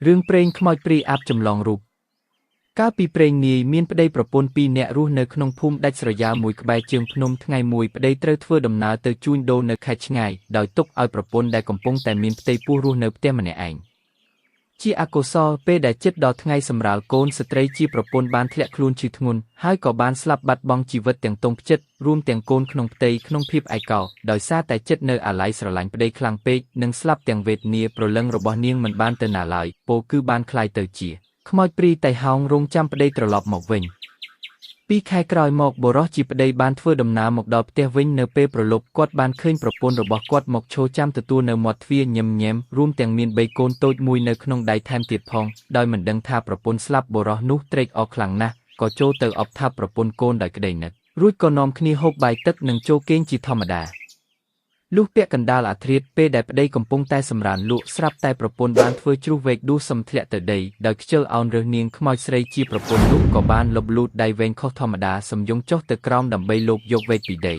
រឿងព្រេងខ្មោចព្រាយអាបចម្លងរូបកាលពីព្រេងនាយមានប្តីប្រពន្ធពីរនាក់រស់នៅក្នុងភូមិដាច់ស្រយាលមួយក្បែរជើងភ្នំថ្ងៃមួយប្តីត្រូវធ្វើដំណើរទៅជួញដូរនៅខេត្តឆ្ងាយដោយទុកឲ្យប្រពន្ធដែលកំពុងតែមានផ្ទៃពោះរស់នៅផ្ទះម្នាក់ឯងជាអកុសលពេលដែលជិតដល់ថ្ងៃសម្រាលកូនស្ត្រីជាប្រពន្ធបានធ្លាក់ខ្លួនឈឺធ្ងន់ហើយក៏បានស្លាប់បាត់បង់ជីវិតទាំងទង់ផ្ចិតរួមទាំងកូនក្នុងផ្ទៃក្នុងភាពឯកោដោយសារតែចិត្តនៅអាល័យស្រឡាញ់ប្តីខ្លាំងពេកនិងស្លាប់ទាំងវេទនាព្រលឹងរបស់នាងមិនបានទៅណាឡើយពោលគឺបានคล้ายទៅជាខ្មោចព្រាយតែហោងរងចាំប្តីត្រឡប់មកវិញ2 ខែក្រោយមកបុរសជាប្តីបានធ្វើដំណើរមកដល់ផ្ទះវិញនៅពេលព្រលប់គាត់បានឃើញប្រពន្ធរបស់គាត់មកឈរចាំទទួលនៅមាត់ទ្វារញឹមញែមរួមទាំងមាន3កូនតូចមួយនៅក្នុងដៃថែមទៀតផងដោយមិនដឹងថាប្រពន្ធស្លាប់បុរសនោះត្រេកអរខ្លាំងណាស់ក៏ចូលទៅអបថាប្រពន្ធកូនដោយក្តីនឹករួចក៏នាំគ្នាហូបបាយទឹកនិងចូលគេងជាធម្មតាលុះពាក់កណ្ដាលអាធ្រាត្រពេលដែលប្តីកំពុងតែសម្រានលក់ស្រាប់តែប្រពន្ធបានធ្វើជ្រុះវែកដួសសំធ្លាក់ទៅដីដោយខ្ជិលអោនរើសនាងខ្មោចស្រីជាប្រពន្ធនោះក៏បានលបលូតដៃវែងខុសធម្មតាសំយងចុះទៅក្រោមដើម្បីលបយកវែកពីដី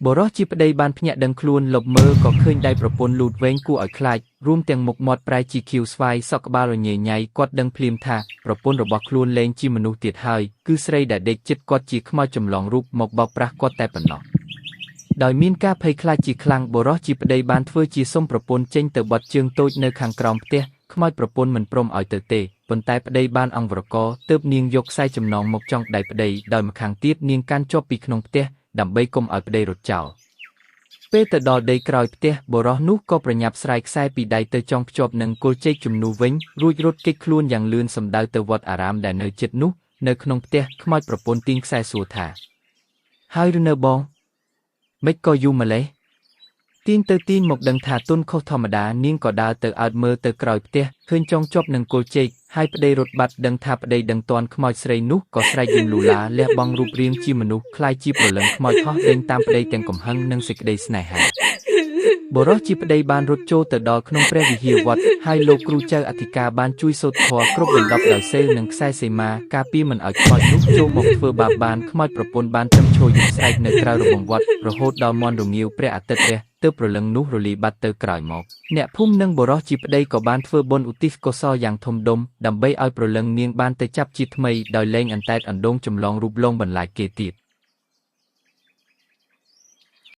បុរសជាប្តីបានភ្ញាក់ដឹងខ្លួនលបមើលក៏ឃើញដៃប្រពន្ធលូតវែងគួរឲ្យខ្លាចរួមទាំងមុខមាត់ប្រែជាខៀវស្វាយសក់ក្បាលរញ៉េញ៉ៃគាត់ដឹងភ្លាមថាប្រពន្ធរបស់ខ្លួនលែងជាមនុស្សទៀតហើយគឺស្រីដែលដេកចិត្តគាត់ជាខ្មោចចម្លងរូបមកបោកប្រាស់គាត់តែប៉ុណ្ណោះដោយមានការភ័យខ្លាចជាខ្លាំងបុរសជាប្តីបានធ្វើជាសុំប្រពន្ធចេញទៅបត់ជើងតូចនៅខាងក្រោមផ្ទះខ្មោចប្រពន្ធមិនព្រមឲ្យទៅទេប៉ុន្តែប្តីបានអង្វរករទើបនាងយកខ្សែចំណងមកចងដៃប្តីដោយម្ខាងទៀតនាងកាន់ជាប់ពីក្នុងផ្ទះដើម្បីកុំឲ្យប្តីរត់ចោលពេលទៅដល់ដីក្រោយផ្ទះបុរសនោះក៏ប្រញាប់ស្រាយខ្សែពីដៃទៅចងភ្ជាប់នឹងគល់ចេកជំនួសវិញរួចរត់គេចខ្លួនយ៉ាងលឿនសម្ដៅទៅវត្តអារាមដែលនៅជិតនោះនៅក្នុងផ្ទះខ្មោចប្រពន្ធទាញខ្សែសួរថាហើយឬនៅបងមិនក៏យូរម្លេះទាញទៅទាញមកដឹងថាទុនខុសធម្មតានាងក៏ដើរទៅអើតមើលទៅក្រោយផ្ទះឃើញចងជាប់នឹងគល់ចេកហើយប្តីរត់បាត់ដឹងថាប្តីដឹងតាន់ខ្មោចស្រីនោះក៏ស្រែកយំលូឡាលះបង់រូបរាងជាមនុស្សคล้ายជាព្រលឹងខ្មោចហោះដេញតាមប្តីទាំងកំហឹងនិងសេចក្តីស្នេហាបុរសជាប្តីបានរត់ចូលទៅដល់ក្នុងព្រះវិហារវត្តហើយលោកគ្រូចៅអធិការបានជួយសូត្រធម៌គ្រប់ដណ្ដប់ដោយសេលនិងខ្សែសីមាការពារមិនឲ្យខ្មោចនោះចូលមកធ្វើបាបបានខ្មោចប្រពន្ធបានត្រឹមឈរយំស្រែកនៅក្រៅរបងវត្តរហូតដល់មាន់រងាវព្រះអាទិត្យរះទើបព្រលឹងនោះរលាយបាត់ទៅក្រោយមកអ្នកភូមិនិងបុរសជាប្តីក៏បានធ្វើបុណ្យឧទ្ទិសកុសលយ៉ាងធំដុំដើម្បីឲ្យព្រលឹងនាងបានទៅចាប់ជាថ្មីដោយលែងអន្តែតអណ្ដូងចម្លងរូបលងបន្លាចគេទៀត